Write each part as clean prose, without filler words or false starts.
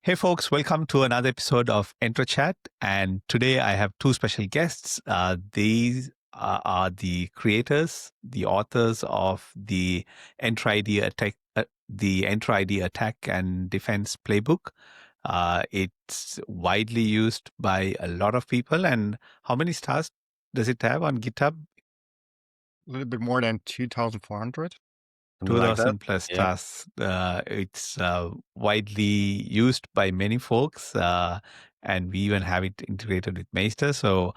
Hey folks, welcome to another episode of Entra Chat. And today I have two special guests. These are the creators, the authors of the Entra ID attack and defense playbook. It's widely used by a lot of people. And how many stars does it have on GitHub? A little bit more than 2,400. Something like that. 2000 plus Yep. stars. It's widely used by many folks, and we even have it integrated with Meister. So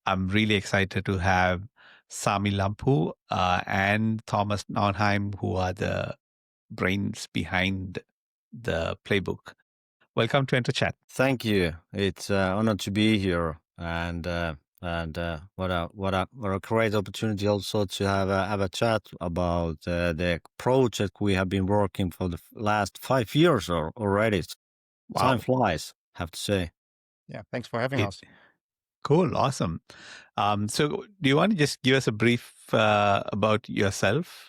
I'm really excited to have Sami Lamppu and Thomas Naunheim, who are the brains behind the playbook. Welcome to Enter Chat. Thank you. It's honored to be here, and what a great opportunity also to have a chat about the project we have been working for the last 5 years already. Wow. Time flies, have to say. Yeah, thanks for having us. Cool, awesome. So do you want to just give us a brief about yourself,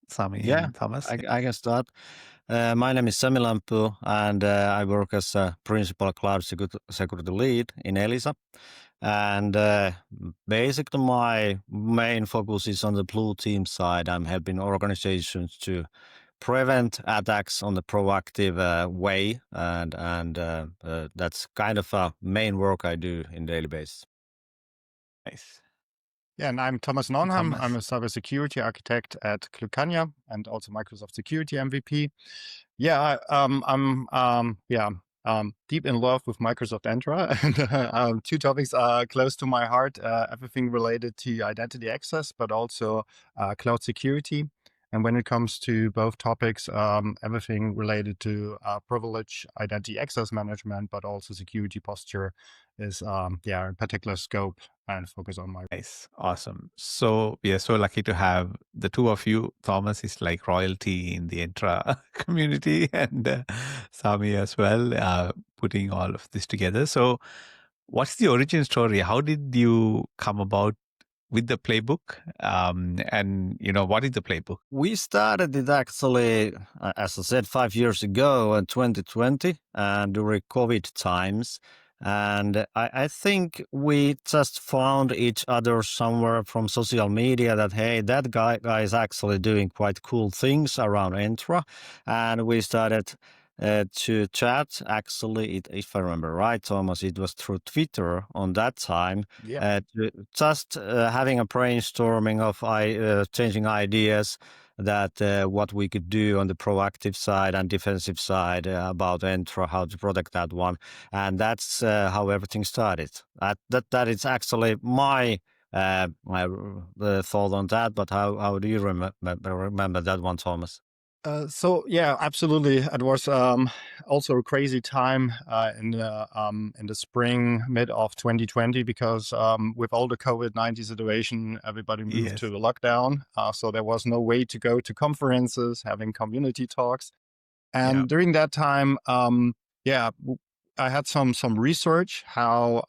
Sami and Thomas? I can start. My name is Sami Lamppu, and I work as a principal cloud security lead in Elisa. And basically, my main focus is on the blue team side. I'm helping organizations to prevent attacks on the proactive way, and that's kind of a main work I do in daily basis. Nice. Yeah, and I'm Thomas Naunheim. Thomas. I'm a cybersecurity architect at glueckkanja and also Microsoft Security MVP. Yeah, I'm deep in love with Microsoft Entra, and two topics are close to my heart: everything related to identity access, but also cloud security. And when it comes to both topics, everything related to privilege, identity access management, but also security posture is in particular scope and focus on my. Nice. Awesome. So we are so lucky to have the two of you. Thomas is like royalty in the Entra community, and Sami as well, putting all of this together. So what's the origin story? How did you come about with the playbook? And what is the playbook? We started it actually, as I said, 5 years ago in 2020 during COVID times. And I think we just found each other somewhere from social media that, hey, that guy is actually doing quite cool things around Entra. And we started to chat. Actually, if I remember right, Thomas, it was through Twitter on that time. Yeah. Just having a brainstorming of changing ideas that what we could do on the proactive side and defensive side about Entra, how to protect that one. And that's how everything started. That is actually my thought on that. But how do you remember that one, Thomas? So yeah, absolutely. It was also a crazy time in the spring, mid of 2020, because with all the COVID-19 situation, everybody moved to the lockdown. So there was no way to go to conferences, having community talks. And during that time, I had some research how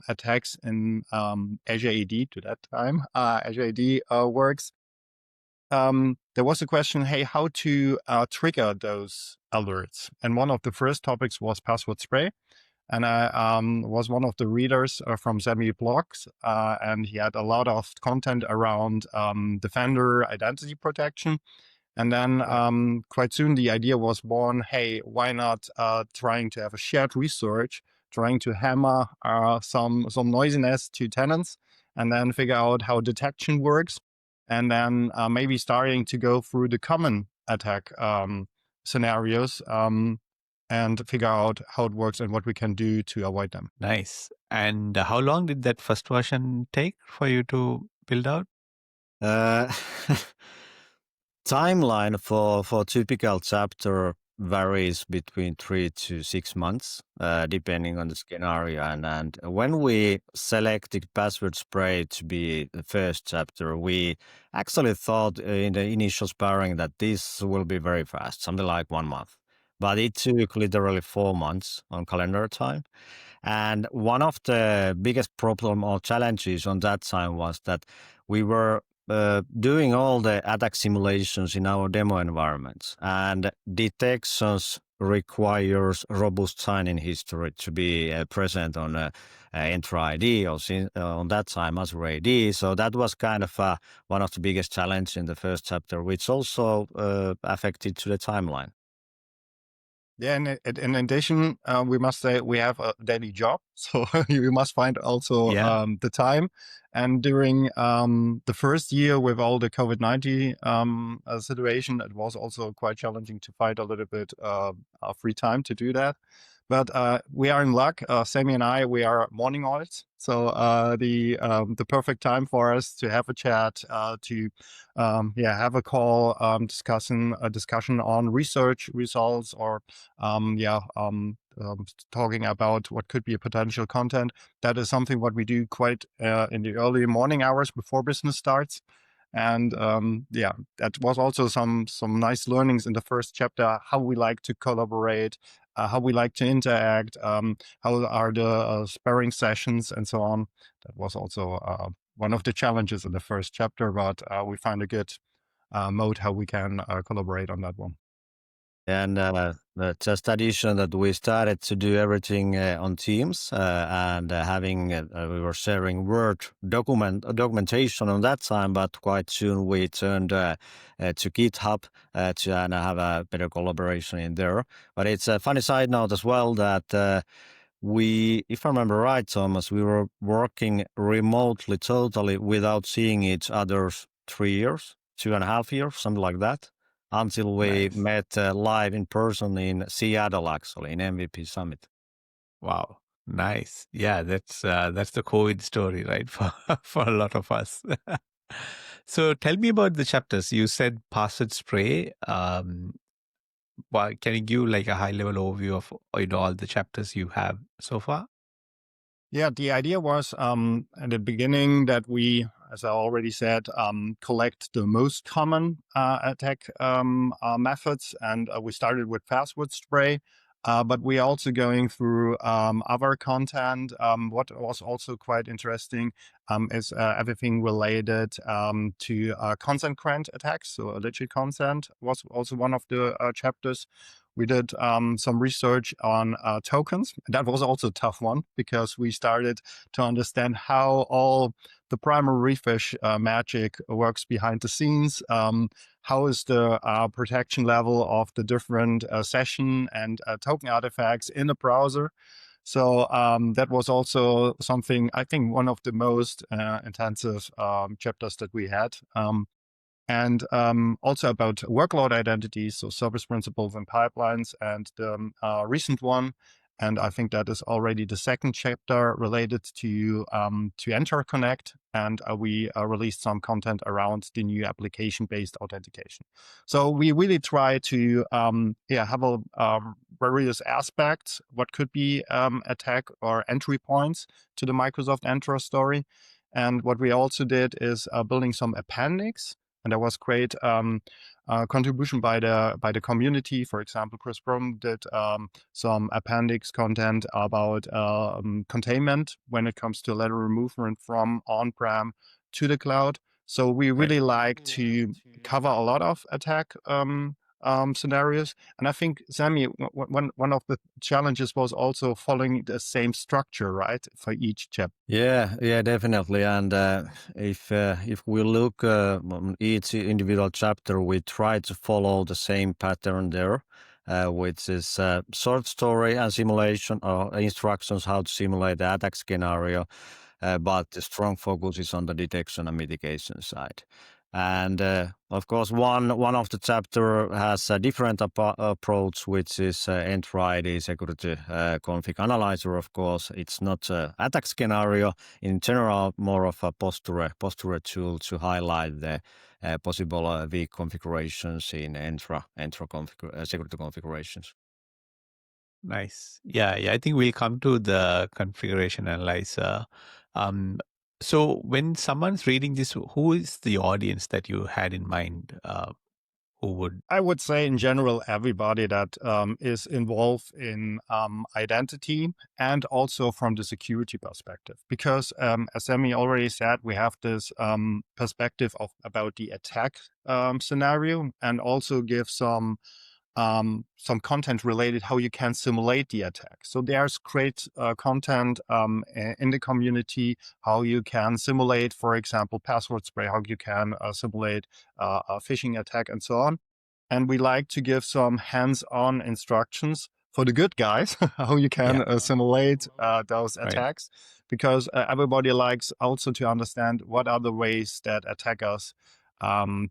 attacks in Azure AD to that time, Azure AD works. There was a question, hey, how to trigger those alerts? And one of the first topics was password spray. And I was one of the readers from Sami blogs, and he had a lot of content around Defender identity protection. And then quite soon the idea was born, hey, why not trying to have a shared research, trying to hammer some noisiness to tenants, and then figure out how detection works. And then maybe starting to go through the common attack scenarios and figure out how it works and what we can do to avoid them. Nice. And how long did that first version take for you to build out? Timeline for typical chapter varies between 3 to 6 months, depending on the scenario. And when we selected password spray to be the first chapter, we actually thought in the initial sparring that this will be very fast, something like 1 month. But it took literally 4 months on calendar time. And one of the biggest problem or challenges on that time was that we were doing all the attack simulations in our demo environments, and detections requires robust sign-in history to be present on Entra ID or on that time as ID. So that was kind of one of the biggest challenges in the first chapter, which also affected to the timeline. Yeah, and in addition, we must say we have a daily job, so you must find also the time. And during the first year with all the COVID-19 situation, it was also quite challenging to find a little bit free time to do that. But we are in luck. Sami and I, we are morning owls, so the perfect time for us to have a chat, to have a call, discussing a discussion on research results or talking about what could be a potential content. That is something what we do quite in the early morning hours before business starts. And that was also some nice learnings in the first chapter, how we like to collaborate, how we like to interact, how are the sparring sessions and so on. That was also one of the challenges in the first chapter, but we find a good mode how we can collaborate on that one. And just addition that we started to do everything on Teams and we were sharing Word documentation on that time, but quite soon we turned to GitHub to have a better collaboration in there. But it's a funny side note as well that if I remember right, Thomas, we were working remotely totally without seeing each other 3 years, 2.5 years, something like that, until we met live in person in Seattle, actually, in MVP Summit. Wow. Nice. Yeah, that's the COVID story, right? For a lot of us. So tell me about the chapters. You said password spray. Can you give like a high level overview of all the chapters you have so far? Yeah, the idea was at the beginning that we, as I already said, collect the most common attack methods, and we started with password spray. But we're also going through other content. What was also quite interesting is everything related to consent grant attacks. So illicit consent was also one of the chapters. We did some research on tokens. That was also a tough one because we started to understand how all the primary refresh magic works behind the scenes. How is the protection level of the different session and token artifacts in the browser? So that was also something, I think, one of the most intensive chapters that we had. And also about workload identities, so service principles and pipelines, and the recent one, and I think that is already the second chapter related to Entra Connect, and we released some content around the new application-based authentication. So we really try to have a various aspects, what could be attack or entry points to the Microsoft Entra story. And what we also did is building some appendix. And there was great contribution by the community. For example, Chris Brum did some appendix content about containment when it comes to lateral movement from on-prem to the cloud. So we really like to cover a lot of attack scenarios. And I think, Sami, one of the challenges was also following the same structure, right, for each chapter. Yeah, definitely. And if we look on each individual chapter, we try to follow the same pattern there, which is short story and simulation or instructions how to simulate the attack scenario. But the strong focus is on the detection and mitigation side. And of course, one of the chapter has a different approach, which is Entra ID Security Config Analyzer. Of course, it's not an attack scenario. In general, more of a posture tool to highlight the possible weak configurations in Entra security configurations. Nice. Yeah. I think we'll come to the configuration analyzer. So when someone's reading this, who is the audience that you had in mind? Who would? I would say in general, everybody that is involved in identity and also from the security perspective. Because as Sami already said, we have this perspective about the attack scenario and also give some some content related how you can simulate the attack. So there's great content in the community, how you can simulate, for example, password spray, how you can simulate a phishing attack and so on. And we like to give some hands-on instructions for the good guys, how you can simulate those attacks, because everybody likes also to understand what are the ways that attackers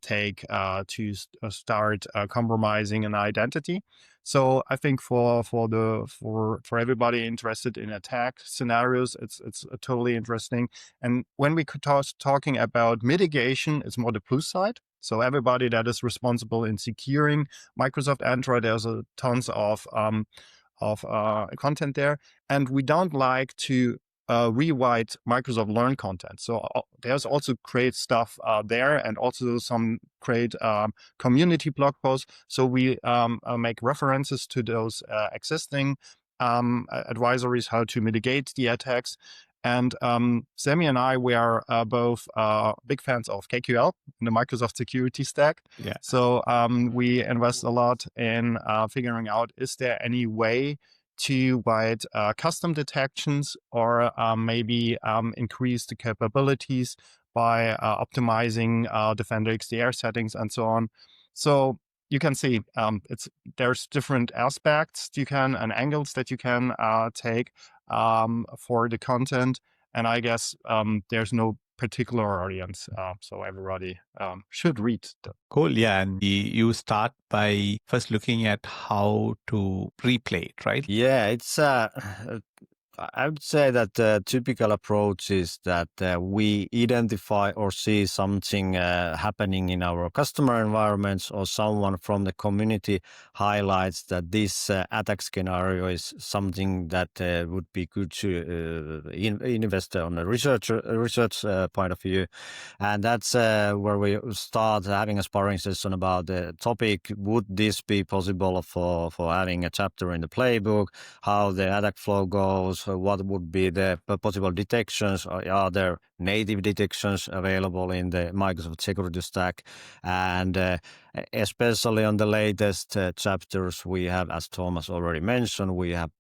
take to start compromising an identity. So I think for everybody interested in attack scenarios, it's totally interesting. And when we could talking about mitigation, it's more the plus side. So everybody that is responsible in securing Microsoft Entra, there's tons of content there, and we don't like to rewrite Microsoft Learn content. So there's also great stuff there, and also some great community blog posts. So we make references to those existing advisories, how to mitigate the attacks. And Sami and I, we are both big fans of KQL, the Microsoft security stack. Yeah. So we invest a lot in figuring out, is there any way to write custom detections, or maybe increase the capabilities by optimizing Defender XDR settings and so on. So you can see there's different aspects you can and angles that you can take for the content. And I guess there's no particular audience, so everybody should read them. Cool. Yeah. And you start by first looking at how to replay it, right? Yeah, it's I would say that the typical approach is that we identify or see something happening in our customer environments, or someone from the community highlights that this attack scenario is something that would be good to invest on a research point of view. And that's where we start having a sparring session about the topic. Would this be possible for having a chapter in the playbook? How the attack flow goes? What would be the possible detections? Are there native detections available in the Microsoft security stack? And especially on the latest chapters, we have, as Thomas already mentioned, we have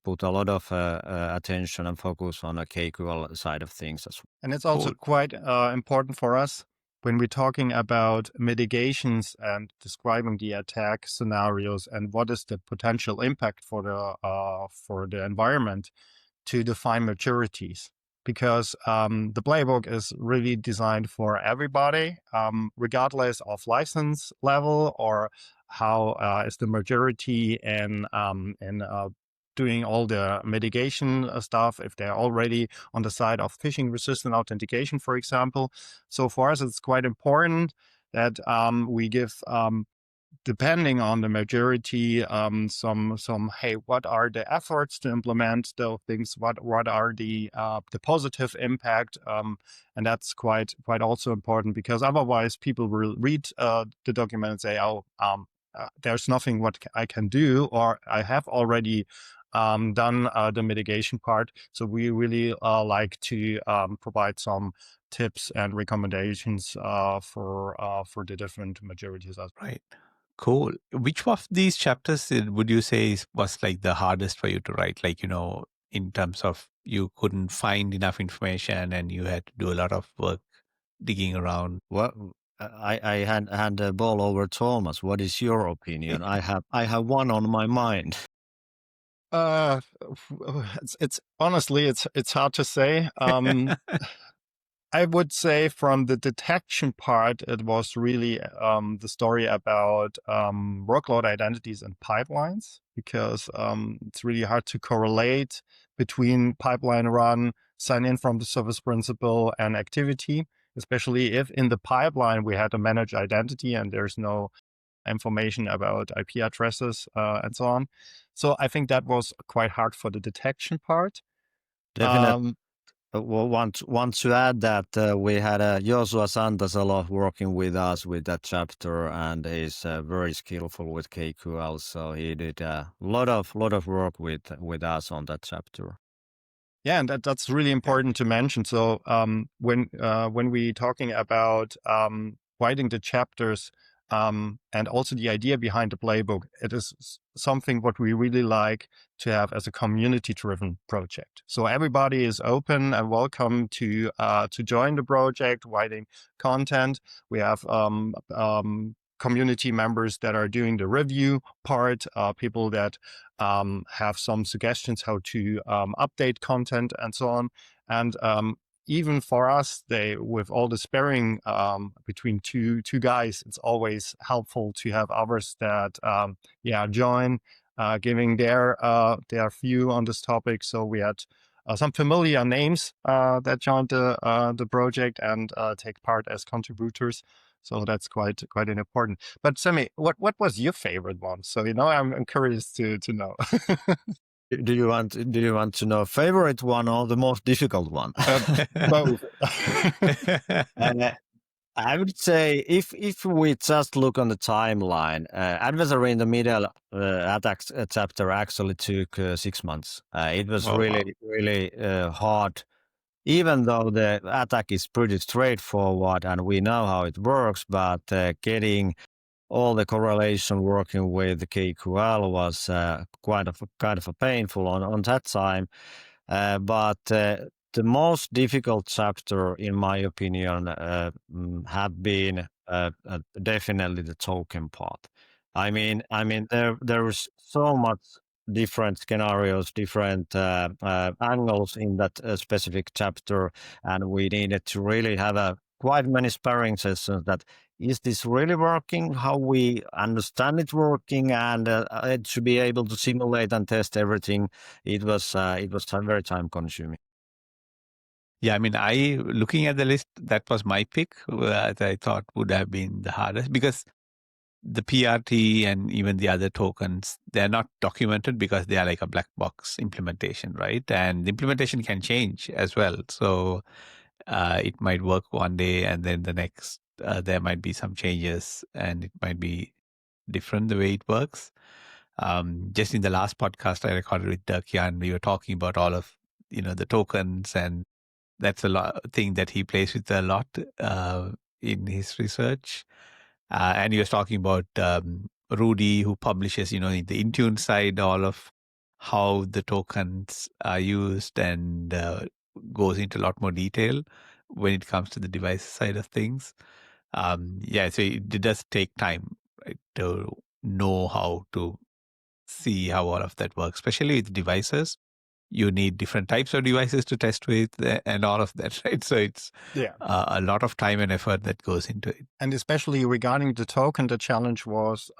put a lot of attention and focus on the KQL side of things as well. And it's also quite important for us when we're talking about mitigations and describing the attack scenarios and what is the potential impact for the environment, to define maturities, because the playbook is really designed for everybody, regardless of license level or how is the maturity in doing all the mitigation stuff, if they're already on the side of phishing resistant authentication, for example. So for us, it's quite important that we give depending on the majority, some hey, what are the efforts to implement those things? What are the positive impact? And that's quite also important, because otherwise people will read the document and say, oh, there's nothing what I can do, or I have already done the mitigation part. So we really like to provide some tips and recommendations for the different majorities. Right. Cool. Which of these chapters would you say was like the hardest for you to write? Like, in terms of you couldn't find enough information and you had to do a lot of work digging around. Well, I hand the ball over Thomas. What is your opinion? I have one on my mind. It's honestly, it's hard to say. I would say from the detection part, it was really the story about workload identities and pipelines, because it's really hard to correlate between pipeline run, sign in from the service principal, and activity, especially if in the pipeline we had a managed identity and there's no information about IP addresses and so on. So I think that was quite hard for the detection part. Definitely. Well, want to add that we had Joshua Santasalo working with us with that chapter, and he's very skillful with KQL. So he did a lot of work with us on that chapter. Yeah, and that's really important to mention. So when we talking about writing the chapters, and also the idea behind the playbook. It is something what we really like to have as a community-driven project. So everybody is open and welcome to join the project, writing content. We have community members that are doing the review part, people that have some suggestions how to update content and so on. And even for us, with all the sparring between two guys, it's always helpful to have others that join, giving their view on this topic. So we had some familiar names that joined the project and take part as contributors. So that's quite an important. But Sami, what was your favorite one? So I'm curious to know. Do you want to know favorite one or the most difficult one? Both. I would say if we just look on the timeline, adversary in the middle attack chapter actually took 6 months. It was really hard, even though the attack is pretty straightforward and we know how it works, but getting all the correlation working with the KQL was kind of a painful on that time. But the most difficult chapter, in my opinion, have been definitely the token part. I mean, there is so much different scenarios, different angles in that specific chapter, and we needed to really have quite many sparring sessions that is this really working, how we understand it working, and to be able to simulate and test everything. It was very time consuming. Yeah, I mean, looking at the list, that was my pick that I thought would have been the hardest, because the PRT and even the other tokens, they're not documented because they are like a black box implementation, right? And the implementation can change as well. So it might work one day and then the next, there might be some changes and it might be different the way it works. Just in the last podcast I recorded with Dirk-Jan, we were talking about all of, the tokens, and that's a thing that he plays with a lot in his research. And he was talking about Rudy, who publishes, in the Intune side, all of how the tokens are used, and goes into a lot more detail when it comes to the device side of things. So it does take time, right, to know how to see how all of that works, especially with devices. You need different types of devices to test with and all of that, right? So it's a lot of time and effort that goes into it. And especially regarding the token, the challenge was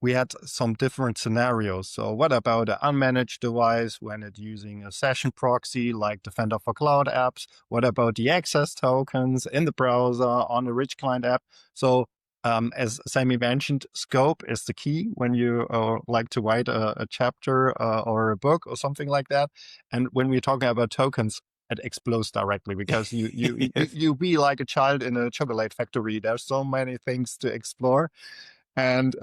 we had some different scenarios. So what about an unmanaged device when it's using a session proxy like Defender for Cloud apps? What about the access tokens in the browser on a rich client app? So as Sami mentioned, scope is the key when you like to write a chapter or a book or something like that. And when we're talking about tokens, it explodes directly because you be like a child in a chocolate factory. There's so many things to explore. And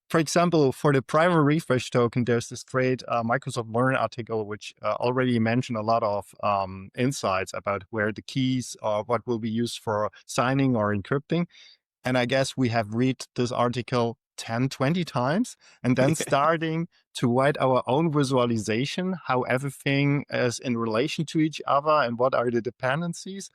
for example, for the primary refresh token, there's this great Microsoft Learn article, which already mentioned a lot of insights about where the keys or what will be used for signing or encrypting. And I guess we have read this article 10, 20 times, and then starting to write our own visualization, how everything is in relation to each other and what are the dependencies,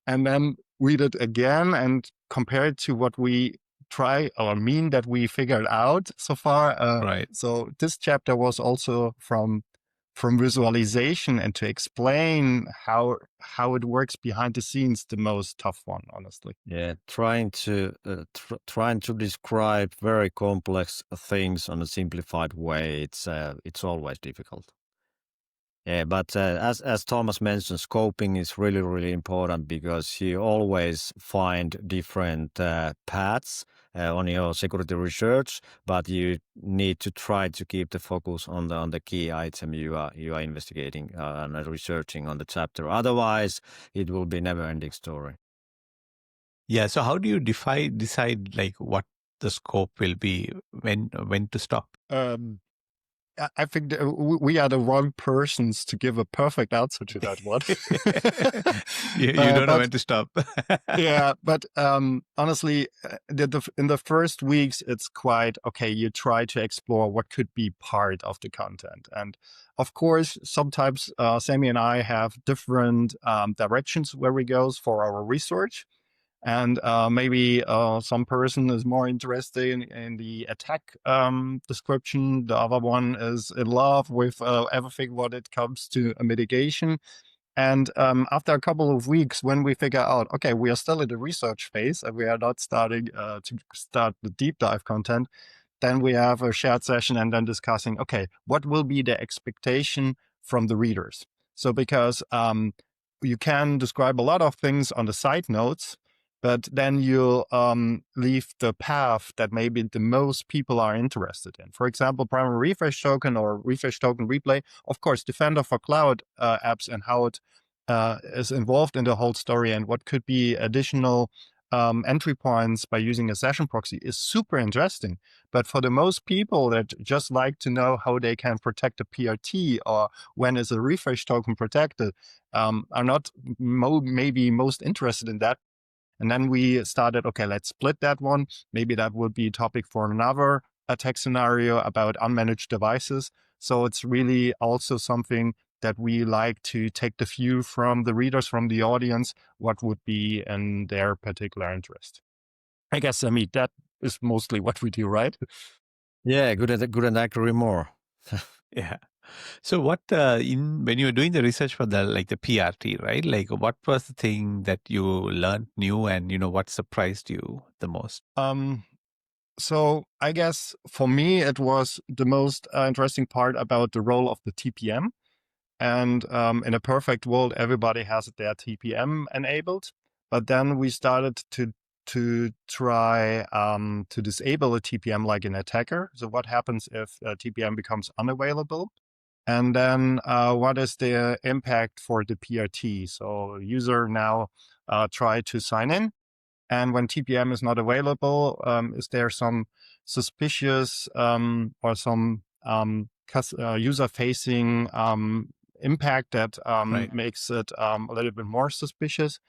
and then read it again and compare it to what we try or mean that we figured out so far. Right. So this chapter was also from visualization and to explain how it works behind the scenes, the most tough one, honestly. Yeah, trying to describe very complex things on a simplified way, it's always difficult. Yeah, but as Thomas mentioned, scoping is really, really important because you always find different paths on your security research, but you need to try to keep the focus on the key item you are investigating and researching on the chapter. Otherwise, it will be never-ending story. Yeah. So how do you decide like what the scope will be, when to stop? I think we are the wrong persons to give a perfect answer to that one. You don't know But when to stop. yeah, but honestly, in the first weeks, it's quite okay. You try to explore what could be part of the content. And of course, sometimes Sami and I have different directions where we go for our research. And maybe some person is more interested in the attack description. The other one is in love with everything what it comes to a mitigation. And after a couple of weeks, when we figure out, okay, we are still in the research phase and we are not starting to start the deep dive content, then we have a shared session and then discussing, okay, what will be the expectation from the readers? So because you can describe a lot of things on the side notes, but then you leave the path that maybe the most people are interested in. For example, primary refresh token or refresh token replay. Of course, Defender for cloud apps and how it is involved in the whole story and what could be additional entry points by using a session proxy is super interesting. But for the most people that just like to know how they can protect a PRT or when is a refresh token protected, are not maybe most interested in that. And then we started, okay, let's split that one. Maybe that would be a topic for another attack scenario about unmanaged devices. So it's really also something that we like to take the view from the readers, from the audience, what would be in their particular interest. I guess, I mean, that is mostly what we do, right? Yeah, good and accurate more. Yeah. So what when you were doing the research for the PRT, right? Like what was the thing that you learned new and what surprised you the most? So I guess for me, it was the most interesting part about the role of the TPM. And in a perfect world, everybody has their TPM enabled. But then we started to try to disable a TPM like an attacker. So what happens if a TPM becomes unavailable? And then what is the impact for the PRT? So user now try to sign in. And when TPM is not available, is there some suspicious or some user-facing impact that Right. makes it a little bit more suspicious?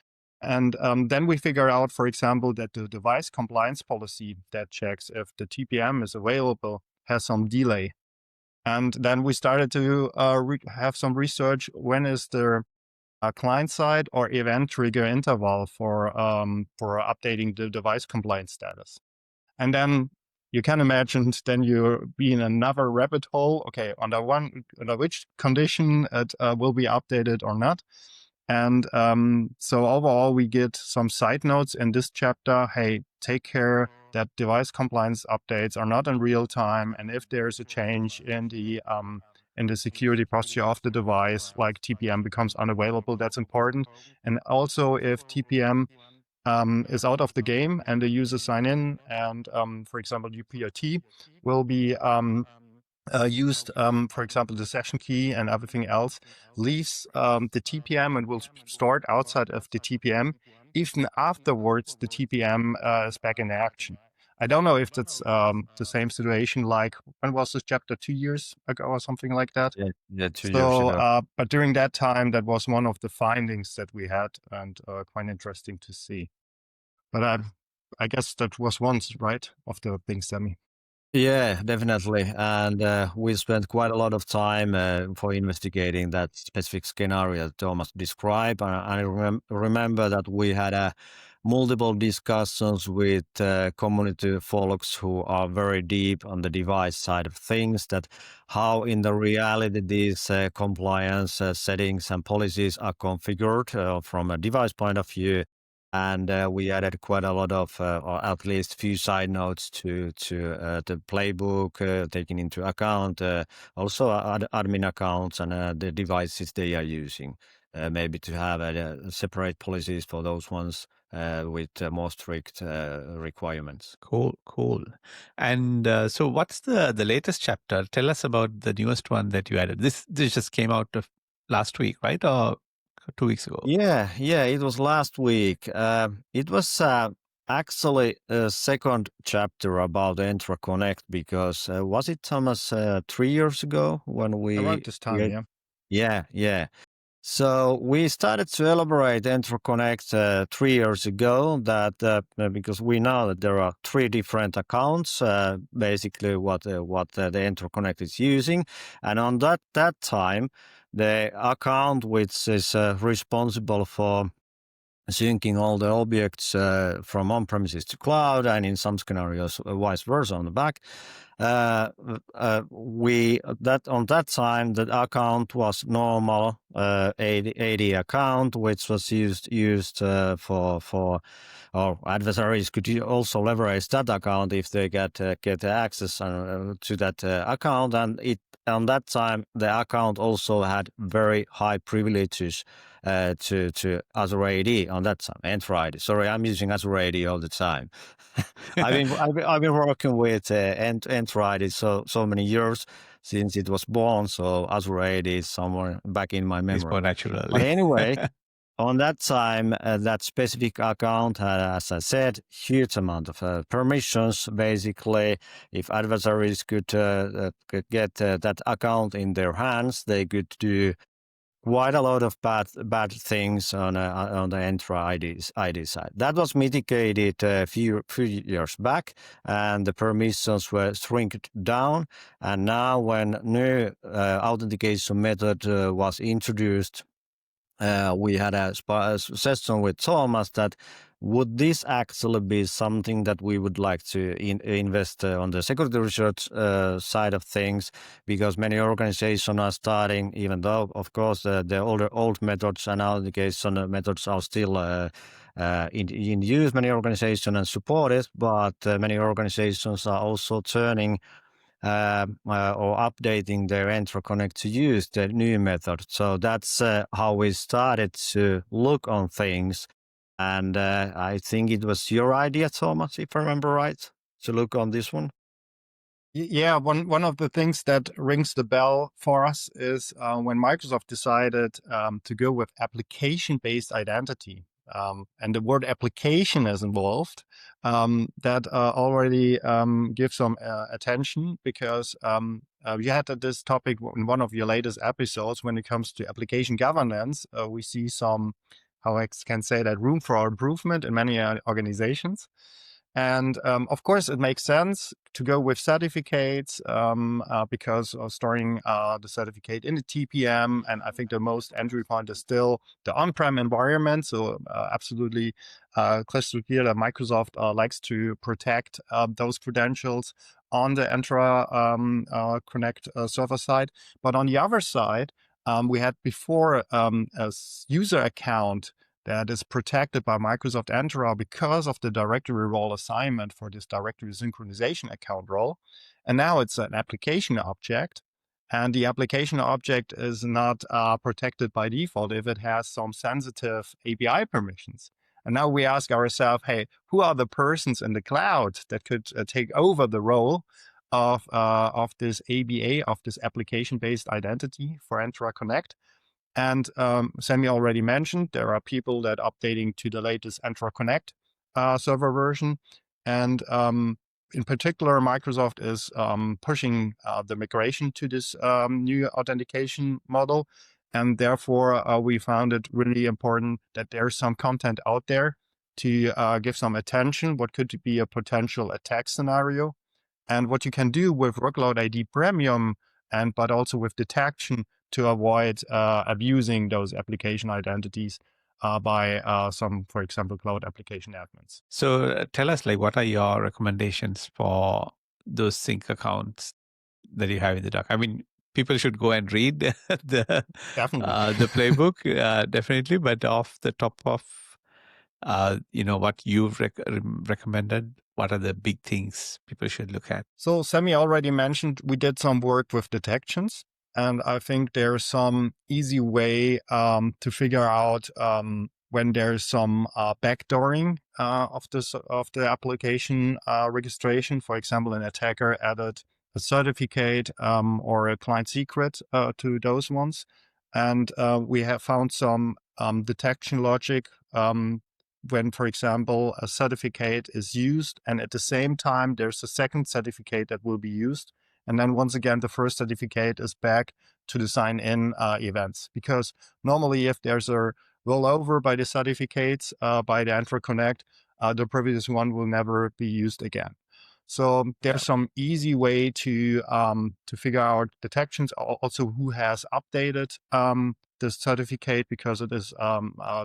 And then we figure out, for example, that the device compliance policy that checks if the TPM is available has some delay. And then we started to have some research. When is the client side or event trigger interval for updating the device compliance status? And then you can imagine then you be in another rabbit hole. Okay, under which condition it will be updated or not. And so overall, we get some side notes in this chapter. Hey, take care that device compliance updates are not in real time. And if there's a change in the security posture of the device, like TPM becomes unavailable, that's important. And also if TPM is out of the game and the user sign in and, for example, UPRT will be used, for example, the session key and everything else, leaves the TPM and will start outside of the TPM. Even afterwards, the TPM is back in action. I don't know if that's the same situation like, when was this chapter, 2 years ago or something like that? Yeah, 2 years ago. But during that time, that was one of the findings that we had and quite interesting to see. But I guess that was once, right, of the things, Sami. Yeah, definitely. And we spent quite a lot of time for investigating that specific scenario that Thomas described. And I remember that we had multiple discussions with community folks who are very deep on the device side of things, that how in the reality these compliance settings and policies are configured from a device point of view. And we added quite a lot of, or at least few side notes to the playbook, taking into account also admin accounts and the devices they are using. Maybe to have separate policies for those ones with more strict requirements. Cool. And so what's the latest chapter? Tell us about the newest one that you added. This just came out of last week, right? Or 2 weeks ago? Yeah, it was last week. It was actually a second chapter about Entra Connect because was it, Thomas, 3 years ago when Around this time, yeah. So we started to elaborate Entra Connect 3 years ago because we know that there are 3 different accounts, basically what the Entra Connect is using. And on that time, the account which is responsible for syncing all the objects from on-premises to cloud, and in some scenarios, vice versa on the back. On that time, the account was normal AD account, which was used for or adversaries could also leverage that account if they get access to that account, and on that time the account also had very high privileges to Azure AD on that time. Entra ID. Sorry, I'm using Azure AD all the time. I've been working with Entra ID so many years since it was born. So Azure AD is somewhere back in my memory. It's more naturally. But anyway, on that time, that specific account had, as I said, huge amount of permissions. Basically, if adversaries could get that account in their hands, they could do quite a lot of bad things on the Entra ID side. That was mitigated a few years back, and the permissions were shrunk down. And now, when new authentication method was introduced, we had a session with Thomas that would this actually be something that we would like to invest on the security research side of things, because many organizations are starting, even though of course the old methods and authentication methods are still in use, many organizations and support it, but many organizations are also turning or updating their Entra Connect to use the new method. So that's how we started to look on things. And I think it was your idea, Thomas, if I remember right, to look on this one. Yeah, one of the things that rings the bell for us is when Microsoft decided to go with application-based identity. And the word application is involved. That already gives some attention, because you had this topic in one of your latest episodes. When it comes to application governance, we see some, how I can say that, room for improvement in many organizations. And of course, it makes sense to go with certificates because of storing the certificate in the TPM. And I think the most entry point is still the on-prem environment. So absolutely crystal clear that Microsoft likes to protect those credentials on the Entra Connect server side. But on the other side, we had before a user account that is protected by Microsoft Entra because of the directory role assignment for this directory synchronization account role. And now it's an application object. And the application object is not protected by default if it has some sensitive API permissions. And now we ask ourselves, hey, who are the persons in the cloud that could take over the role of this ABA, of this application-based identity for Entra Connect? And Sami already mentioned, there are people that are updating to the latest Entra Connect server version. And in particular, Microsoft is pushing the migration to this new authentication model. And therefore, we found it really important that there's some content out there to give some attention, what could be a potential attack scenario, and what you can do with Workload ID Premium, but also with detection, to avoid abusing those application identities by some, for example, cloud application admins. So tell us, like, what are your recommendations for those sync accounts that you have in the doc? I mean, people should go and read the playbook, definitely. But off the top of what you've recommended, what are the big things people should look at? So Sami already mentioned we did some work with detections. And I think there's some easy way to figure out when there's some backdooring of the application registration. For example, an attacker added a certificate or a client secret to those ones. And we have found some detection logic when, for example, a certificate is used and at the same time there's a second certificate that will be used. And then once again, the first certificate is back to the sign-in events. Because normally if there's a rollover by the certificates by the Entra Connect, the previous one will never be used again. So there's some easy way to figure out detections, also who has updated the certificate, because it is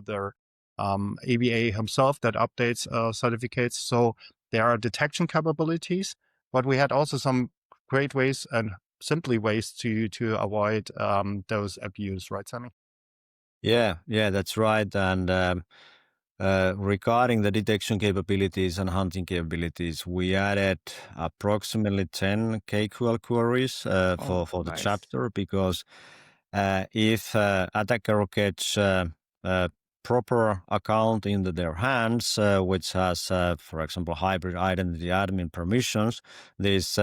their ABA himself that updates certificates. So there are detection capabilities, but we had also some great ways and simply ways to avoid those abuse, right, Sami? Yeah, that's right. And regarding the detection capabilities and hunting capabilities, we added approximately 10 KQL queries for the Nice. chapter, because if attacker gets proper account into their hands, which has, for example, hybrid identity admin permissions, those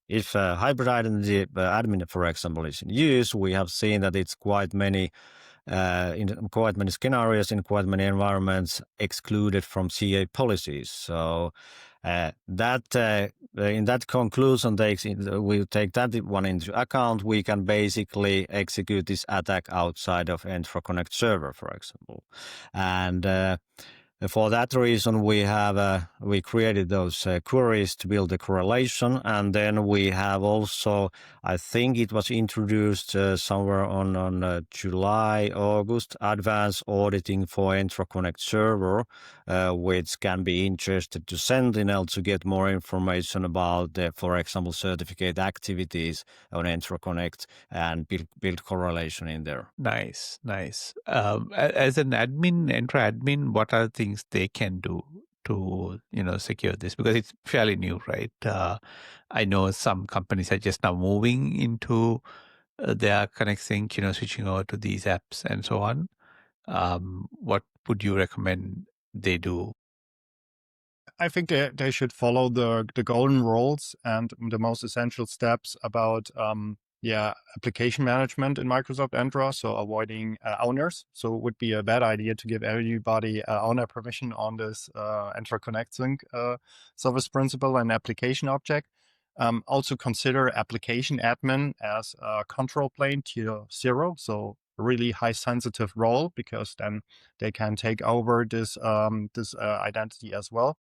if hybrid identity admin, for example, is in use, we have seen that it's quite many in quite many scenarios, in quite many environments, excluded from CA policies. So that in that conclusion, we take that one into account. We can basically execute this attack outside of Entra Connect server, for example, and for that reason, we created those queries to build the correlation, and then we have also, I think it was introduced somewhere on July, August, advanced auditing for Entra Connect server, which can be interested to Sentinel to get more information about, for example, certificate activities on Entra Connect and build correlation in there. Nice. As an admin, Entra admin, what are things they can do to secure this? Because it's fairly new, right? I know some companies are just now moving into their Connect Sync, switching over to these apps and so on. What would you recommend they do? I think they should follow the golden rules and the most essential steps about application management in Microsoft Entra. So avoiding owners. So it would be a bad idea to give everybody owner permission on this Entra Connect Sync service principal and application object. Also consider application admin as a control plane tier 0. So really high sensitive role, because then they can take over this identity as well.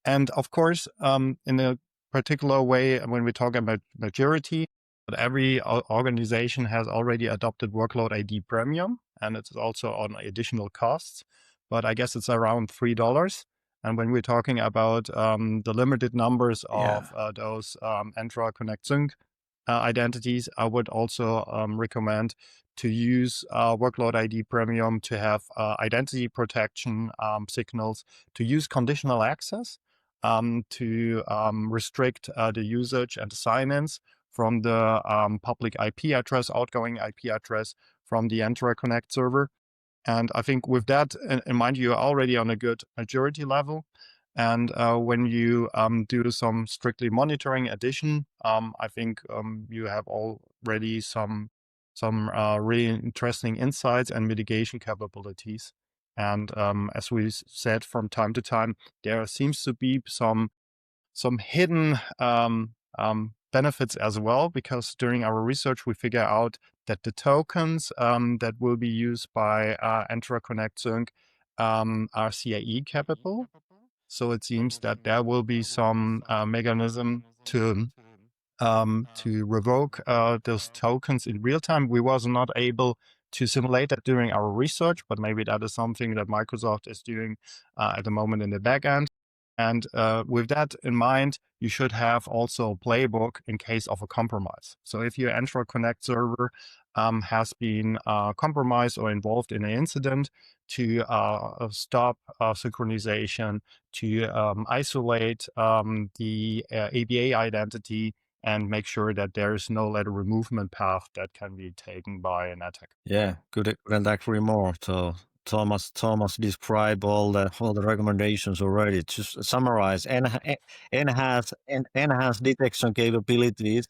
And of course, in a particular way, when we talk about maturity, but every organization has already adopted Workload ID Premium, and it's also on additional costs. But I guess it's around $3. And when we're talking about the limited numbers of those Entra Connect Sync identities, I would also recommend to use Workload ID Premium to have identity protection signals, to use conditional access, to restrict the usage and the sign-ins from the public IP address, outgoing IP address from the Entra Connect server. And I think with that in mind, you're already on a good maturity level. And when you do some strictly monitoring addition, I think you have already some really interesting insights and mitigation capabilities. And as we said from time to time, there seems to be some hidden benefits as well, because during our research we figure out that the tokens that will be used by Entra Connect Sync are CAE capable. So it seems that there will be some mechanism to revoke those tokens in real time. We was not able to simulate that during our research, but maybe that is something that Microsoft is doing at the moment in the back end. And with that in mind, you should have also a playbook in case of a compromise. So if your Entra Connect server has been compromised or involved in an incident, to stop synchronization, to isolate the ABA identity, and make sure that there is no lateral movement path that can be taken by an attacker. Yeah, couldn't agree more. So Thomas described all the recommendations already. To summarize, enhance detection capabilities,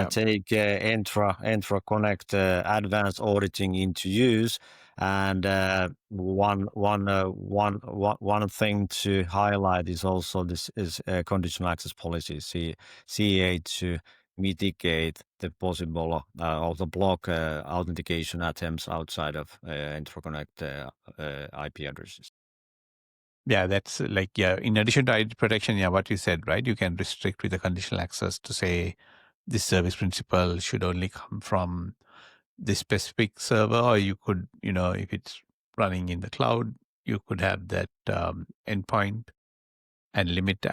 take Entra Connect advanced auditing into use, And one thing to highlight is also this is conditional access policy, CA, to mitigate the possible or the block authentication attempts outside of interconnect IP addresses. Yeah, that's like, yeah, in addition to ID protection, yeah, what you said, right? You can restrict with the conditional access to say this service principal should only come from this specific server, or you could, if it's running in the cloud, you could have that endpoint and limit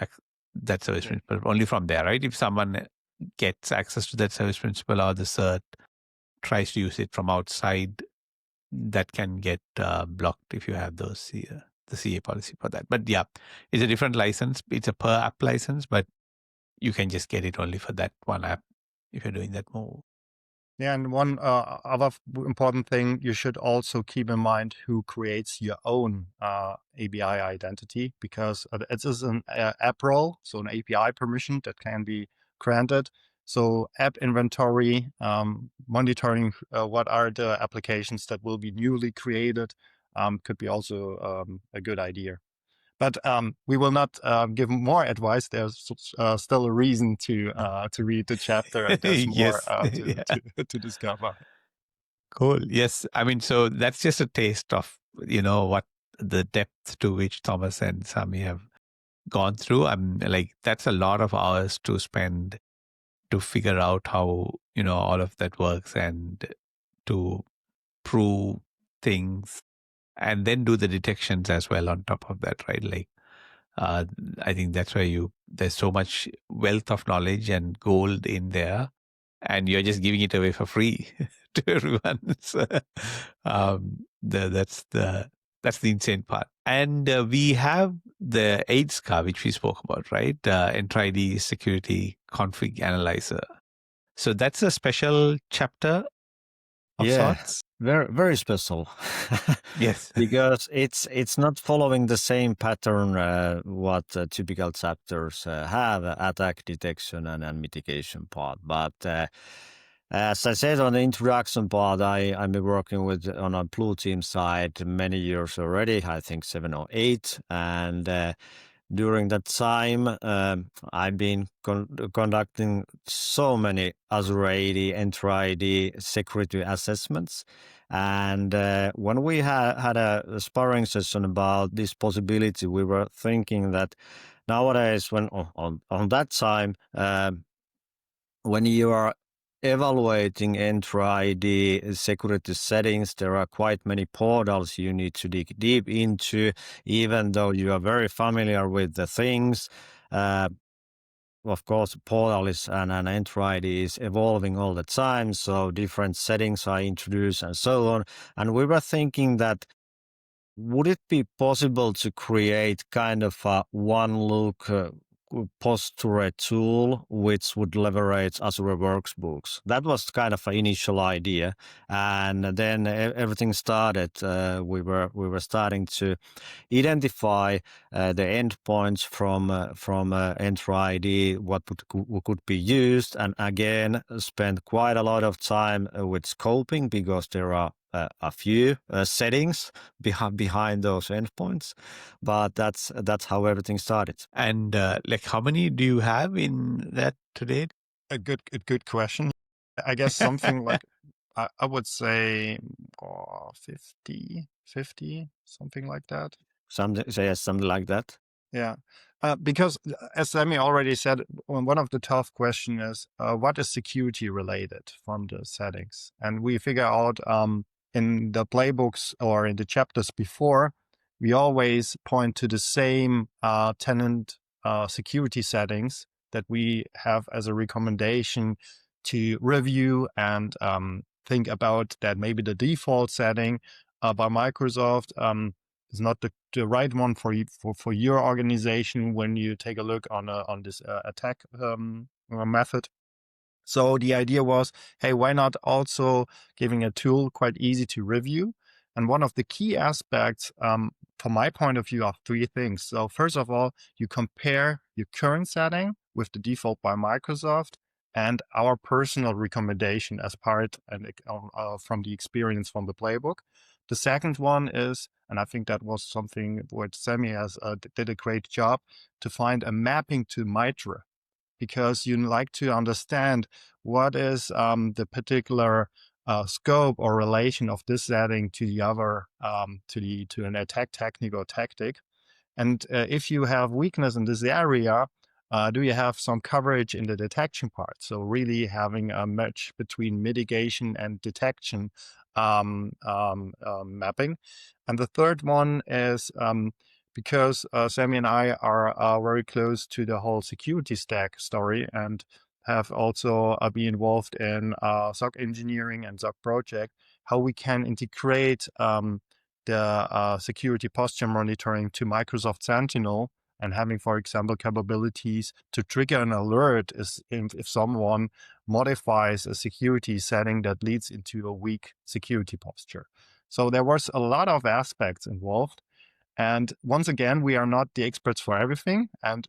that service principal only from there, right? If someone gets access to that service principal or the cert tries to use it from outside, that can get blocked if you have those the CA policy for that. But yeah, it's a different license. It's a per app license, but you can just get it only for that one app if you're doing that move. Yeah, and one other important thing, you should also keep in mind who creates your own ABI identity, because it is an app role, so an API permission that can be granted. So app inventory, monitoring what are the applications that will be newly created could be also a good idea. But we will not give more advice. There's still a reason to read the chapter, and there's more Yes. Yeah. to discover. Cool. Yes. I mean, so that's just a taste of, what the depth to which Thomas and Sami have gone through. I'm like, that's a lot of hours to spend to figure out how, all of that works and to prove things and then do the detections as well on top of that, right? Like, I think that's where there's so much wealth of knowledge and gold in there, and you're just giving it away for free to everyone. So, that's the insane part. And we have the HSCAR, which we spoke about, right? Entra ID Security Config Analyzer. So that's a special chapter of sorts. Very, very special. Yes. Because it's not following the same pattern what typical chapters have, attack detection and mitigation part. But as I said on the introduction part, I've been working on a blue team side many years already, I think 7 or 8. And during that time, I've been conducting so many Azure AD, Entra ID security assessments. And when we had a sparring session about this possibility, we were thinking that nowadays, when on that time, when you are evaluating Entra ID security settings, there are quite many portals you need to dig deep into, even though you are very familiar with the things. Of course, portal is and Entra ID is evolving all the time, so different settings are introduced and so on. And we were thinking that would it be possible to create kind of a one-look posture tool which would leverage Azure Workbooks? That was kind of an initial idea, and then everything started. We were starting to identify the endpoints from Entra ID, what could be used, and again spend quite a lot of time with scoping, because there are a few settings behind those endpoints, but that's how everything started. And like, how many do you have in that today? A good question. I guess something like I would say 50, something like that. Something like that. Yeah, because as Sami already said, one of the tough questions is what is security related from the settings, and we figure out in the playbooks or in the chapters before, we always point to the same tenant security settings that we have as a recommendation to review and think about that maybe the default setting by Microsoft is not the right one for you, for your organization when you take a look on this attack method. So the idea was, hey, why not also giving a tool quite easy to review? And one of the key aspects, from my point of view, are 3 things. So first of all, you compare your current setting with the default by Microsoft and our personal recommendation as part and from the experience from the playbook The second one is, and I think that was something where Sami has did a great job, to find a mapping to MITRE, because you like to understand what is the particular scope or relation of this setting to the other, to an attack technique or tactic. And if you have weakness in this area, do you have some coverage in the detection part? So really having a match between mitigation and detection mapping. And the third one is because Sami and I are very close to the whole security stack story and have also been involved in SOC engineering and SOC project, how we can integrate the security posture monitoring to Microsoft Sentinel, and having, for example, capabilities to trigger an alert if someone modifies a security setting that leads into a weak security posture. So there was a lot of aspects involved. And once again, we are not the experts for everything. And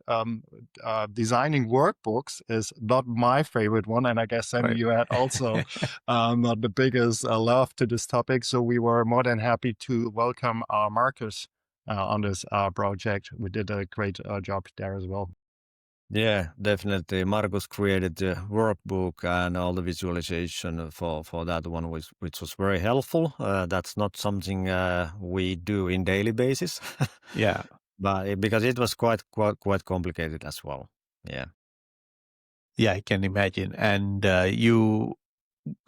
designing workbooks is not my favorite one. And I guess, Sami, Right. you had also not the biggest love to this topic. So we were more than happy to welcome Marcus on this project. We did a great job there as well. Yeah, definitely. Marcus created the workbook and all the visualization for that one, which was very helpful. That's not something we do in daily basis, Yeah. but because it was quite complicated as well. Yeah. Yeah, I can imagine. And you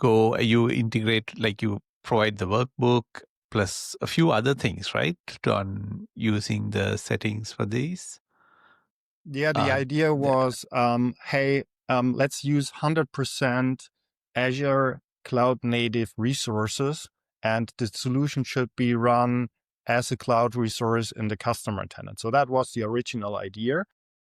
integrate, like you provide the workbook plus a few other things, right? On using the settings for these. Yeah, the idea was, hey, let's use 100% Azure cloud native resources, and the solution should be run as a cloud resource in the customer tenant. So that was the original idea.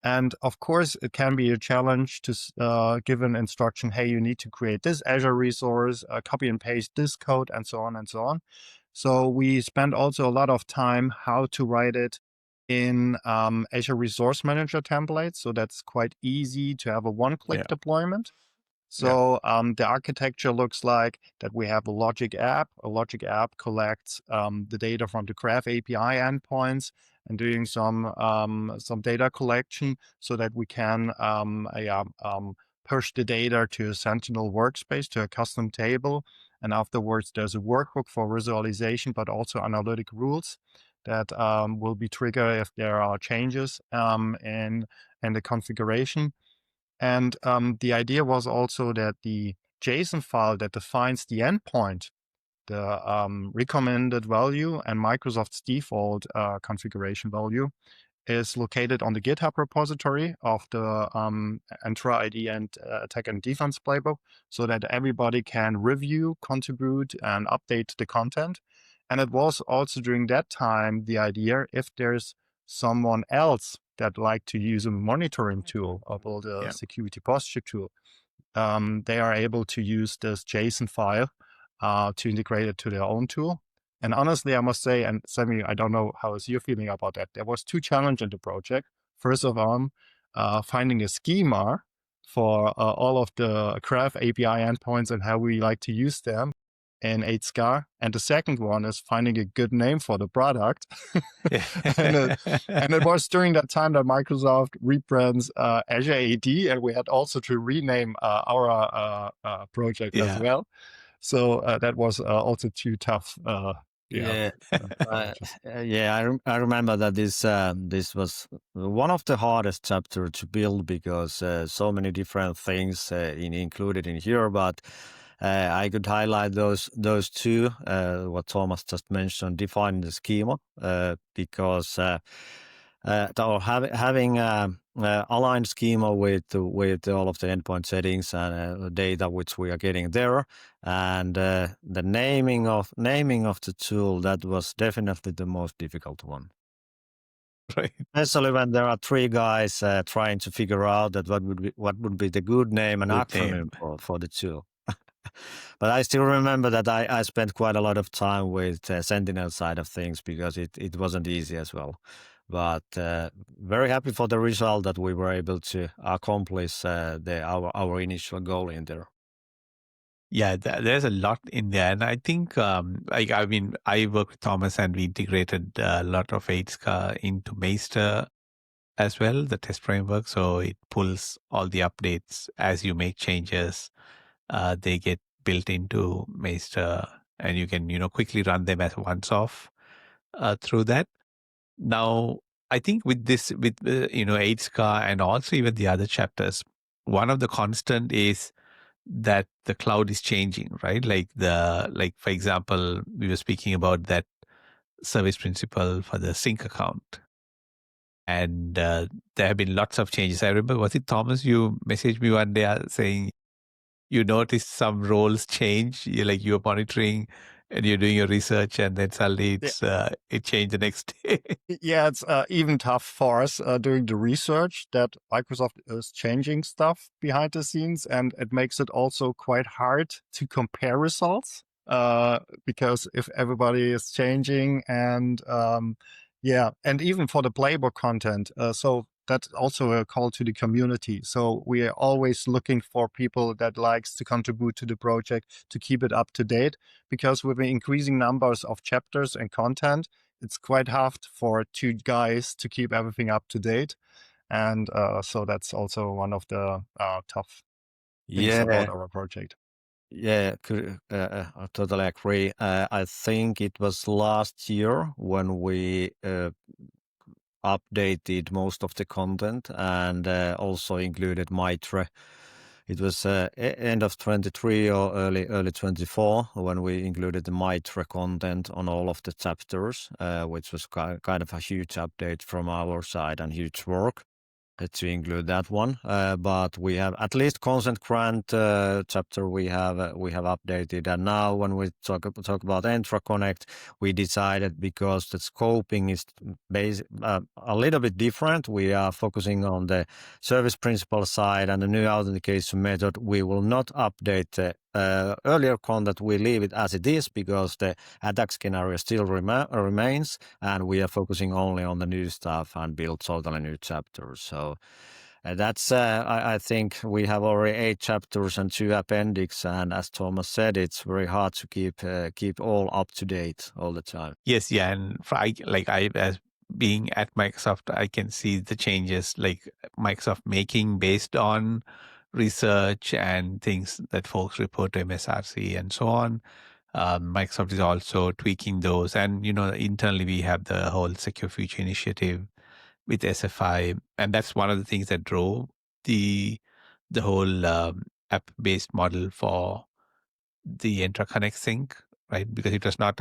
And of course, it can be a challenge to give an instruction, hey, you need to create this Azure resource, copy and paste this code, and so on and so on. So we spent also a lot of time how to write it in Azure Resource Manager templates. So that's quite easy to have a one-click deployment. So the architecture looks like that we have a logic app. A logic app collects the data from the Graph API endpoints and doing some data collection so that we can push the data to a Sentinel workspace, to a custom table. And afterwards, there's a workbook for visualization, but also analytic rules that will be triggered if there are changes in the configuration. And the idea was also that the JSON file that defines the endpoint, the recommended value and Microsoft's default configuration value, is located on the GitHub repository of the Entra ID and attack and defense playbook, so that everybody can review, contribute, and update the content. And it was also during that time the idea, if there's someone else that like to use a monitoring tool of all the security posture tool, they are able to use this JSON file to integrate it to their own tool. And honestly, I must say, and Sami, I don't know how is your feeling about that. There was two challenges in the project. First of all, finding a schema for all of the Graph API endpoints and how we like to use them in HSCAR. And the second one is finding a good name for the product. and it was during that time that Microsoft rebrands Azure AD, and we had also to rename our project as well. So that was also too tough. I remember that this was one of the hardest chapter to build because so many different things included in here. But I could highlight those two. What Thomas just mentioned, defining the schema, because having aligned schema with all of the endpoint settings and data which we are getting there, and the naming of the tool, that was definitely the most difficult one. Right. Especially when there are three guys trying to figure out that what would be the good name and acronym for the tool. But I still remember that I spent quite a lot of time with Sentinel side of things because it wasn't easy as well. But very happy for the result that we were able to accomplish our initial goal in there. Yeah, there's a lot in there. And I think, I mean, I work with Thomas and we integrated a lot of HSCAR into Meister as well, the test framework. So it pulls all the updates as you make changes. They get built into Meister and you can, quickly run them as once off through that. Now, I think with this, with, HSCAR and also even the other chapters, one of the constant is that the cloud is changing, right? Like for example, we were speaking about that service principal for the sync account. And there have been lots of changes. I remember, was it Thomas? You messaged me one day saying you noticed some roles change. You're monitoring and you're doing your research, and then suddenly it changed the next day. Yeah, it's even tough for us doing the research that Microsoft is changing stuff behind the scenes, and it makes it also quite hard to compare results because if everybody is changing and and even for the playbook content, so that's also a call to the community. So we are always looking for people that likes to contribute to the project to keep it up to date, because with the increasing numbers of chapters and content, it's quite hard for two guys to keep everything up to date. And so that's also one of the tough things about our project. Yeah, I totally agree. I think it was last year when we updated most of the content and also included Mitre. It was end of 23 or early 24 when we included the Mitre content on all of the chapters, which was kind of a huge update from our side and huge work to include that one. But we have at least consent grant chapter we have updated. And now when we talk about Entra Connect, we decided, because the scoping is a little bit different, we are focusing on the service principal side and the new authentication method. We will not update the earlier content. We leave it as it is because the attack scenario still remains, and we are focusing only on the new stuff and build totally new chapters. So that's I think we have already 8 chapters and 2 appendix, and as Thomas said, it's very hard to keep all up to date all the time. Yes, yeah, and as being at Microsoft, I can see the changes like Microsoft making based on research and things that folks report to MSRC and so on. Microsoft is also tweaking those, and internally we have the whole Secure Future initiative with SFI, and that's one of the things that drove the whole app-based model for the Entra Connect sync, right? Because it was not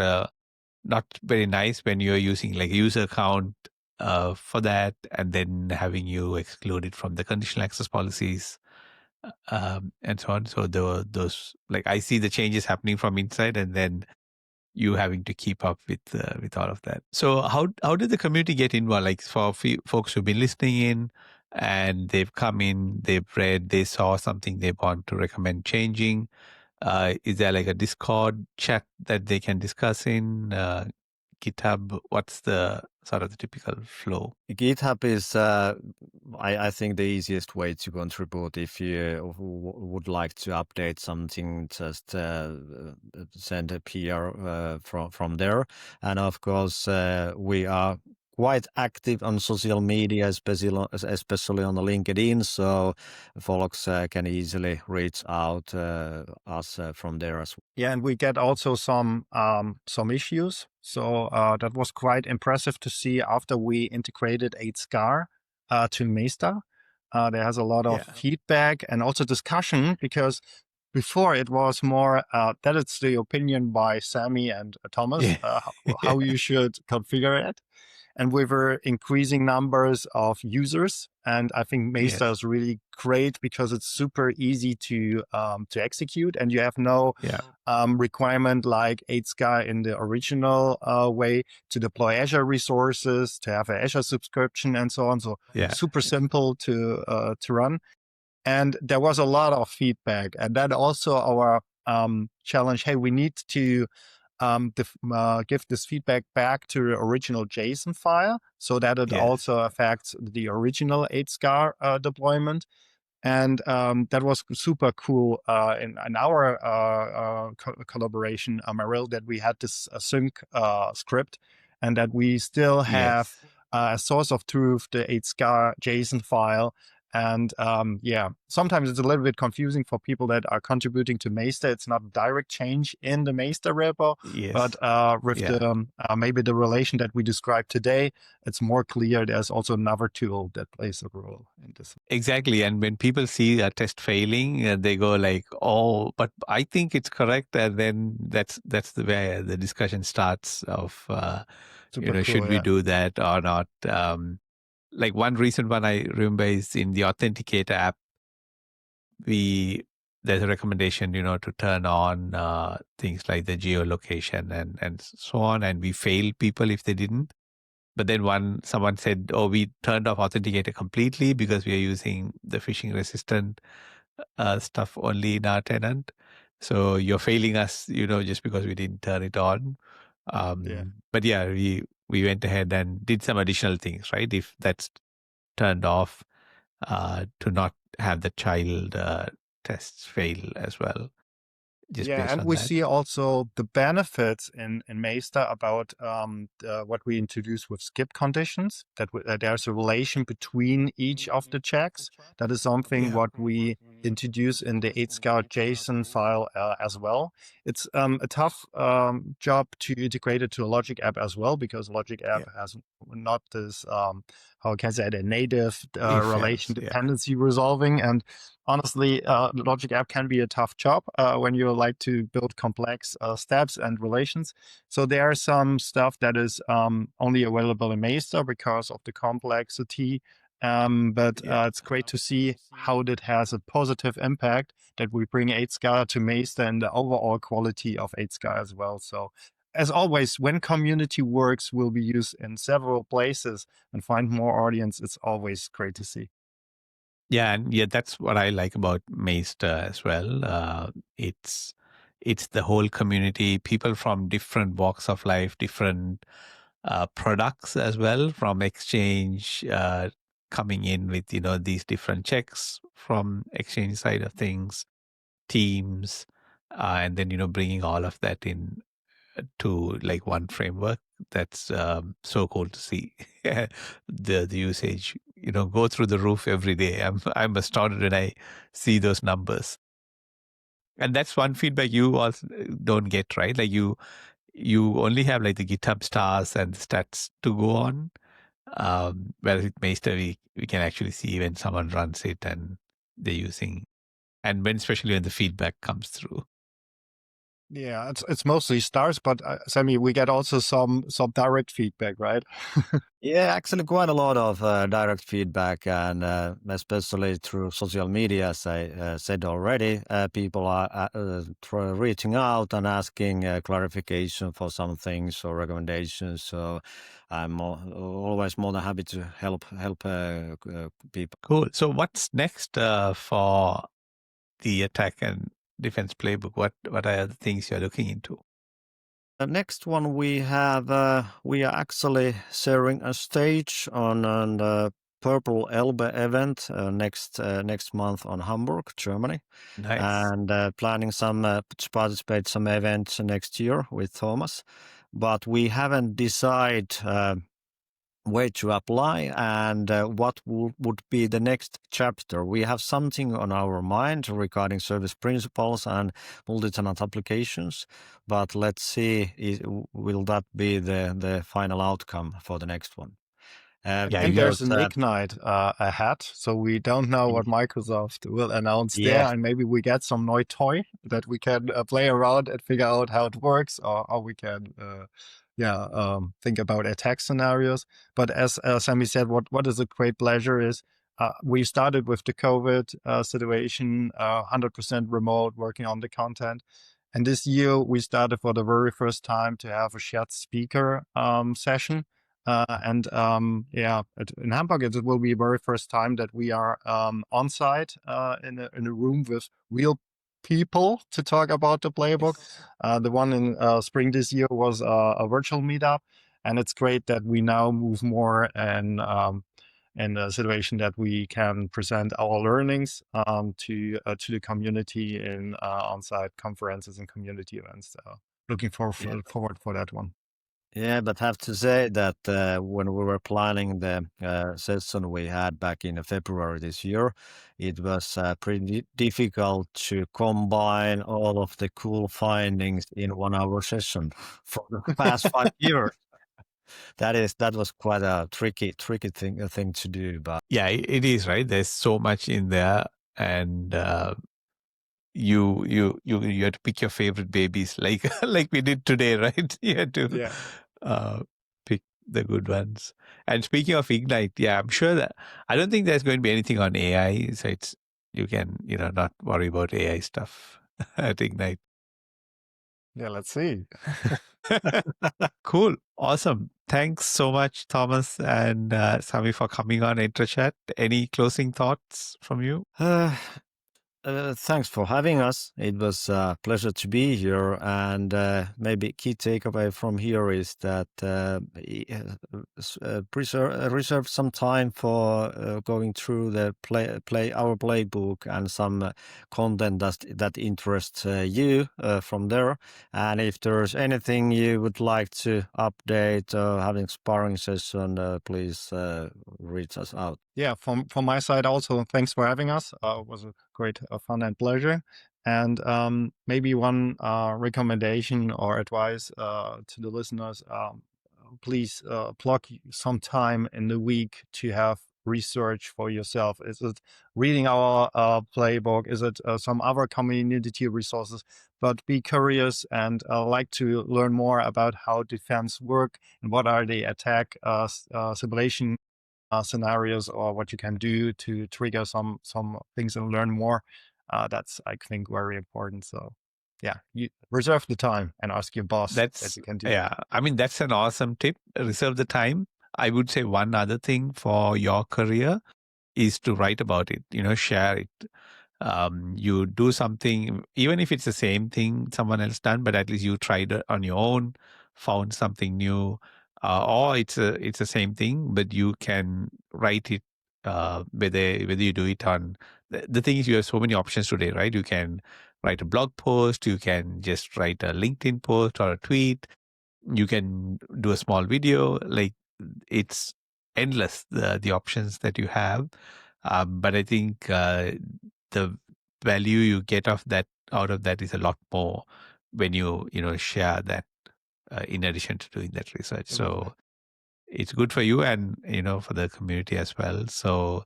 very nice when you're using like a user account for that, and then having you exclude it from the conditional access policies and so on. So there were those, like, I see the changes happening from inside, and then you having to keep up with all of that. So how did the community get involved? Like for folks who've been listening in and they've come in, they've read, they saw something they want to recommend changing. Is there like a Discord chat that they can discuss in? GitHub? What's the sort of the typical flow? GitHub is, I think, the easiest way to contribute. If you would like to update something, just send a PR from there. And of course, we are quite active on social media, especially on the LinkedIn, so folks can easily reach out us from there as well. Yeah, and we get also some issues. So that was quite impressive to see after we integrated HSCAR to Meister. There has a lot of feedback and also discussion, because before it was more that it's the opinion by Sami and Thomas how you should configure it. And with increasing numbers of users, and I think Meister is really great because it's super easy to execute, and you have no requirement like HSCAR in the original way to deploy Azure resources, to have an Azure subscription, and so on. So super simple to run. And there was a lot of feedback, and that also our challenge. Hey, we need to give this feedback back to the original JSON file so that it also affects the original HSCAR deployment. And that was super cool in our collaboration, Amaryl, that we had this sync script, and that we still have Yes. a source of truth, the HSCAR JSON file. And sometimes it's a little bit confusing for people that are contributing to Maester. It's not a direct change in the Maester repo, but Yes. with Yeah. the maybe the relation that we described today, it's more clear. There's also another tool that plays a role in this. Exactly. And when people see a test failing, they go like, "Oh, but I think it's correct." And then that's the way the discussion starts of, Super cool, should we yeah. do that or not? Like one recent one I remember is in the Authenticator app. There's a recommendation, to turn on things like the geolocation and so on, and we failed people if they didn't. But then someone said, "Oh, we turned off Authenticator completely because we are using the phishing resistant stuff only in our tenant. So you're failing us, just because we didn't turn it on." Yeah. But yeah, we went ahead and did some additional things, right? If that's turned off, to not have the child tests fail as well, just Yeah, based and on we that. see also the benefits in Maester about what we introduced with skip conditions, that there's a relation between each of the checks. That is something Yeah. what we introduce in the 8-scout JSON file as well. It's a tough job to integrate it to a Logic app as well, because Logic app Yeah. has not this, how can I say it, a native If relation else, yeah. dependency resolving. And honestly, Logic app can be a tough job when you like to build complex steps and relations. So there are some stuff that is only available in Maester because of the complexity. But Yeah. it's great to see how that has a positive impact, that we bring 8-scar to Maester and the overall quality of 8-scar as well. So as always, when community works will be used in several places and find more audience, it's always great to see. Yeah, and yeah, that's what I like about Maester as well. It's the whole community, people from different walks of life, different products as well, from Exchange coming in with these different checks from Exchange side of things, teams, and then bringing all of that in to like one framework. That's so cool to see. the usage go through the roof every day. I'm astounded when I see those numbers. And that's one feedback you also don't get, right? Like you only have like the GitHub stars and the stats to go on. Whereas with Maester, we can actually see when someone runs it and they're using, and especially when the feedback comes through. Yeah, it's mostly stars, but Sami, we get also some direct feedback, right? Yeah, actually, quite a lot of direct feedback, and especially through social media, as I said already, people are reaching out and asking clarification for some things or recommendations. So I'm always more than happy to help people. Cool. So what's next for the attack and defense playbook? What are the things you're looking into? The next one we have, we are actually sharing a stage on the Purple Elbe event next month on Hamburg, Germany, Nice. and planning to participate some events next year with Thomas, but we haven't decided where to apply and what would be the next chapter. We have something on our mind regarding service principles and multi-tenant applications, but let's see, will that be the final outcome for the next one? Yeah, And you there's an Ignite ahead, so we don't know what Microsoft will announce there, yeah. and maybe we get some new toy that we can play around and figure out how it works, or how we can, think about attack scenarios. But as Sami said, what is a great pleasure is we started with the COVID situation, 100% remote, working on the content. And this year we started for the very first time to have a shared speaker session. In Hamburg, it will be the very first time that we are on site in a room with real people to talk about the playbook. The one in spring this year was a virtual meetup, and it's great that we now move more and in a situation that we can present our learnings to the community in on-site conferences and community events. So looking forward for that one. Yeah, but have to say that when we were planning the session we had back in February this year, it was pretty difficult to combine all of the cool findings in 1 hour session for the past 5 years. That was quite a tricky thing to do. But yeah, it is, right? There's so much in there, and you had to pick your favorite babies, like like we did today, right? You had to pick the good ones. And speaking of Ignite, yeah, I'm sure that I don't think there's going to be anything on AI, so it's you can not worry about AI stuff at Ignite. Yeah, let's see. Cool, awesome. Thanks so much, Thomas and Sami, for coming on Entra Chat. Any closing thoughts from you? thanks for having us. It was a pleasure to be here. And maybe key takeaway from here is that reserve some time for going through the our playbook and some content that interests you from there. And if there's anything you would like to update or having sparring session, please reach us out. Yeah, from my side also, thanks for having us. It was a great fun and pleasure. And maybe one recommendation or advice to the listeners, please block some time in the week to have research for yourself. Is it reading our playbook? Is it some other community resources? But be curious and like to learn more about how defense work and what are the attack simulation scenarios, or what you can do to trigger some things and learn more. That's, I think, very important. So yeah, you reserve the time and ask your boss that you can do. Yeah, I mean, that's an awesome tip. Reserve the time. I would say one other thing for your career is to write about it, share it. You do something, even if it's the same thing someone else done, but at least you tried it on your own, found something new, or it's the same thing, but you can write it. Whether you do it on the thing is, you have so many options today, right? You can write a blog post, you can just write a LinkedIn post or a tweet, you can do a small video. Like, it's endless, the options that you have. But I think the value you get out of that is a lot more when you share that in addition to doing that research. So it's good for you and for the community as well. So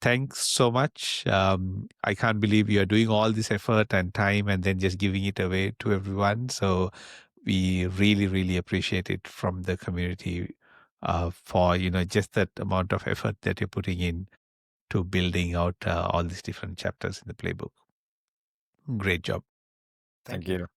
thanks so much. I can't believe you're doing all this effort and time and then just giving it away to everyone. So we really, really appreciate it from the community for just that amount of effort that you're putting in to building out all these different chapters in the playbook. Great job. Thank you.